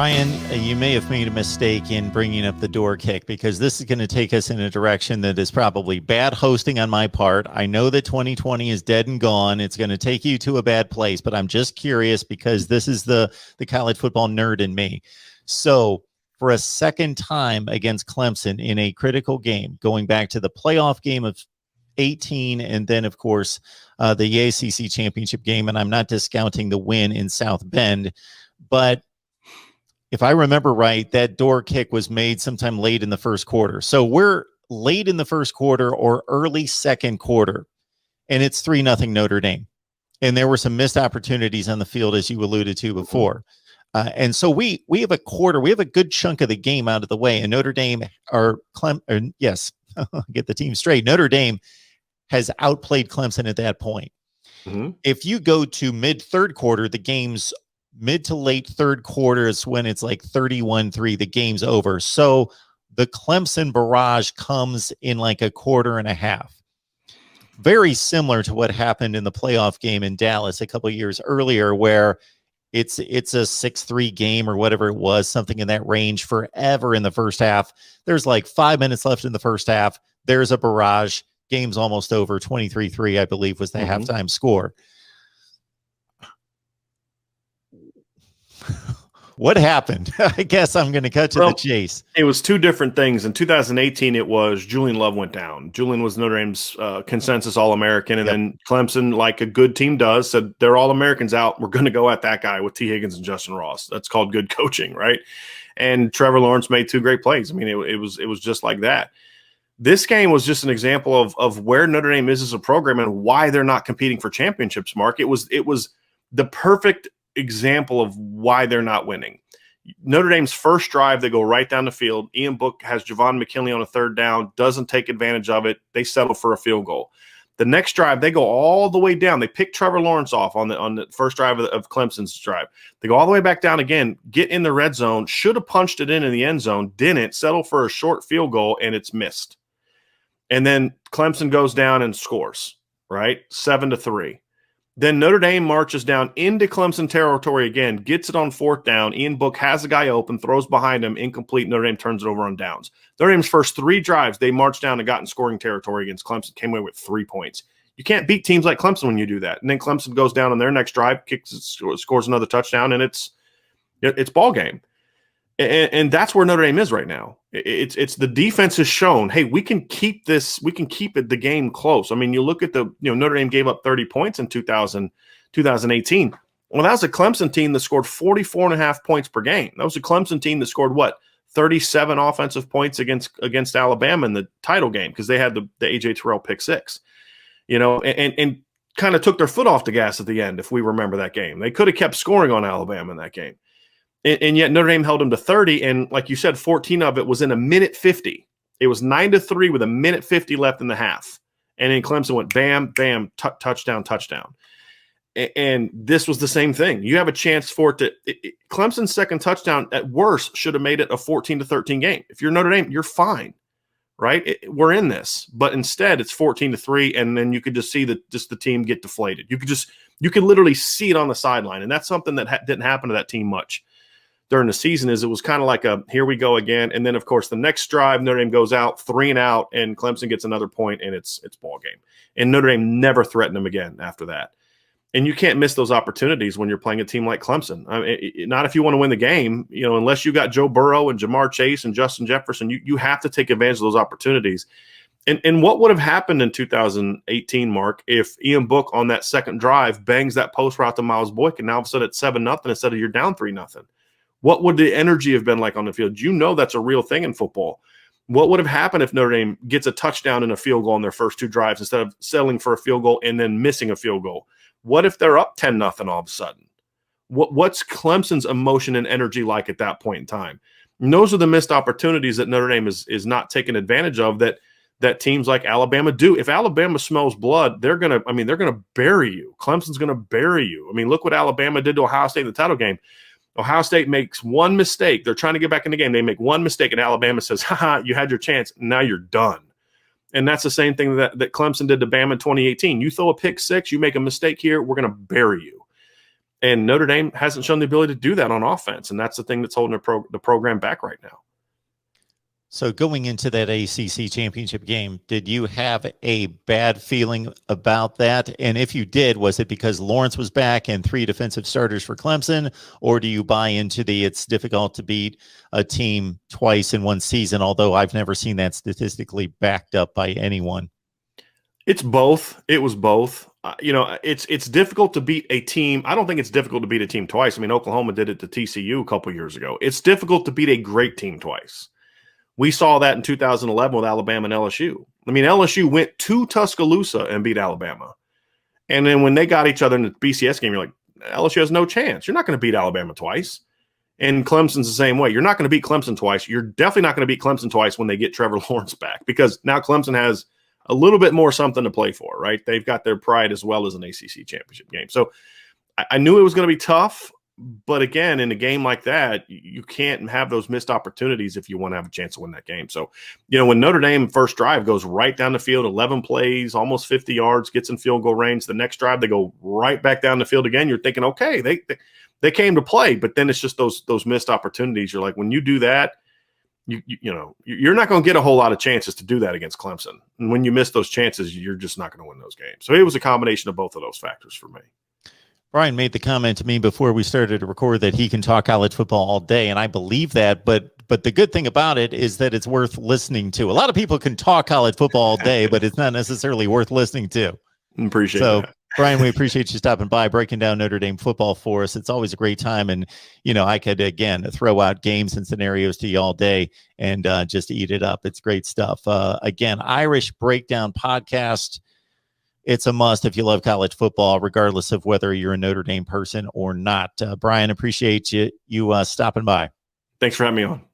Ryan, you may have made a mistake in bringing up the door kick, because this is going to take us in a direction that is probably bad hosting on my part. I know that 2020 is dead and gone. It's going to take you to a bad place, but I'm just curious because this is the college football nerd in me. So for a second time against Clemson in a critical game, going back to the playoff game of 18, and then, of course, the ACC championship game, and I'm not discounting the win in South Bend, but if I remember right, that door kick was made sometime late in the first quarter. So we're late in the first quarter or early second quarter, and it's 3-0 Notre Dame. And there were some missed opportunities on the field, as you alluded to before. And so we have a quarter, we have a good chunk of the game out of the way, and Notre Dame, yes, get the team straight. Notre Dame has outplayed Clemson at that point. Mm-hmm. If you go to mid-third quarter, the game's mid to late third quarter is when it's like 31-3, the game's over. So the Clemson barrage comes in like a quarter and a half. Very similar to what happened in the playoff game in Dallas a couple of years earlier, where it's a 6-3 game or whatever it was, something in that range forever in the first half. There's like 5 minutes left in the first half. There's a barrage. Game's almost over. 23-3, I believe, was the halftime score. What happened? I guess I'm going to cut to the chase. It was two different things. In 2018, it was Julian Love went down. Julian was Notre Dame's consensus All-American, and then Clemson, like a good team does, said they're All-Americans out. We're going to go at that guy with T. Higgins and Justin Ross. That's called good coaching, right? And Trevor Lawrence made two great plays. I mean, it was just like that. This game was just an example of where Notre Dame is as a program and why they're not competing for championships, Mark. It was the perfect example of why they're not winning. Notre Dame's first drive, they go right down the field. Ian Book has Javon McKinley on a third down, doesn't take advantage of it. They settle for a field goal. The next drive, they go all the way down. They pick Trevor Lawrence off on the first drive of Clemson's drive. They go all the way back down again, get in the red zone, should have punched it in the end zone, didn't, settle for a short field goal, and it's missed. And then Clemson goes down and scores, right? 7-3. Then Notre Dame marches down into Clemson territory again, gets it on fourth down. Ian Book has a guy open, throws behind him, incomplete. Notre Dame turns it over on downs. Notre Dame's first three drives, they marched down and got in scoring territory against Clemson, came away with 3 points. You can't beat teams like Clemson when you do that. And then Clemson goes down on their next drive, scores another touchdown, and it's ball game. And that's where Notre Dame is right now. It's the defense has shown, hey, we can keep this, we can keep the game close. I mean, you look at Notre Dame gave up 30 points in 2018. Well, that was a Clemson team that scored 44.5 points per game. That was a Clemson team that scored 37 offensive points against Alabama in the title game, because they had the A.J. Terrell pick six, and kind of took their foot off the gas at the end, if we remember that game. They could have kept scoring on Alabama in that game. And yet Notre Dame held them to 30, and like you said, 14 of it was in a minute 50. It was 9-3 with a minute 50 left in the half. And then Clemson went bam, bam, touchdown, touchdown. And this was the same thing. You have a chance for it to – Clemson's second touchdown, at worst, should have made it a 14-13 game. If you're Notre Dame, you're fine, right? We're in this. But instead, it's 14-3, and then you could just see the team get deflated. You could literally see it on the sideline, and that's something that didn't happen to that team much during the season. Is it was kind of like a here we go again. And then, of course, the next drive, Notre Dame goes out 3 and out, and Clemson gets another point, and it's ball game. And Notre Dame never threatened them again after that. And you can't miss those opportunities when you're playing a team like Clemson. I mean, not if you want to win the game, unless you got Joe Burrow and Jamar Chase and Justin Jefferson, you have to take advantage of those opportunities. And what would have happened in 2018, Mark, if Ian Book on that second drive bangs that post route to Miles Boykin, and now all of a sudden it's 7-0 instead of you're down 3-0? What would the energy have been like on the field? That's a real thing in football. What would have happened if Notre Dame gets a touchdown and a field goal on their first two drives instead of settling for a field goal and then missing a field goal? What if they're up 10-0 all of a sudden? What's Clemson's emotion and energy like at that point in time? And those are the missed opportunities that Notre Dame is not taking advantage of that teams like Alabama do. If Alabama smells blood, they're gonna bury you. Clemson's gonna bury you. I mean, look what Alabama did to Ohio State in the title game. Ohio State makes one mistake. They're trying to get back in the game. They make one mistake, and Alabama says, haha, you had your chance. Now you're done. And that's the same thing that Clemson did to Bama in 2018. You throw a pick six, you make a mistake here, we're going to bury you. And Notre Dame hasn't shown the ability to do that on offense, and that's the thing that's holding the program back right now. So going into that ACC championship game, did you have a bad feeling about that? And if you did, was it because Lawrence was back and 3 defensive starters for Clemson, or do you buy into it's difficult to beat a team twice in one season, although I've never seen that statistically backed up by anyone? It's both. It was both. It's difficult to beat a team. I don't think it's difficult to beat a team twice. I mean, Oklahoma did it to TCU a couple years ago. It's difficult to beat a great team twice. We saw that in 2011 with Alabama and LSU. I mean, LSU went to Tuscaloosa and beat Alabama. And then when they got each other in the BCS game, you're like, LSU has no chance. You're not going to beat Alabama twice. And Clemson's the same way. You're not going to beat Clemson twice. You're definitely not going to beat Clemson twice when they get Trevor Lawrence back, because now Clemson has a little bit more something to play for, right? They've got their pride as well as an ACC championship game. So I knew it was going to be tough. But again, in a game like that, you can't have those missed opportunities if you want to have a chance to win that game. So, when Notre Dame first drive goes right down the field, 11 plays, almost 50 yards, gets in field goal range. The next drive, they go right back down the field again. You're thinking, okay, they came to play, but then it's just those missed opportunities. You're like, when you do that, you're not going to get a whole lot of chances to do that against Clemson. And when you miss those chances, you're just not going to win those games. So it was a combination of both of those factors for me. Brian made the comment to me before we started to record that he can talk college football all day, and I believe that, but the good thing about it is that it's worth listening to. A lot of people can talk college football all day, but it's not necessarily worth listening to. Appreciate that. Brian, we appreciate you stopping by, breaking down Notre Dame football for us. It's always a great time, and I could again throw out games and scenarios to you all day and just eat it up. It's great stuff. Again, Irish Breakdown Podcast. It's a must if you love college football, regardless of whether you're a Notre Dame person or not. Brian, appreciate you stopping by. Thanks for having me on.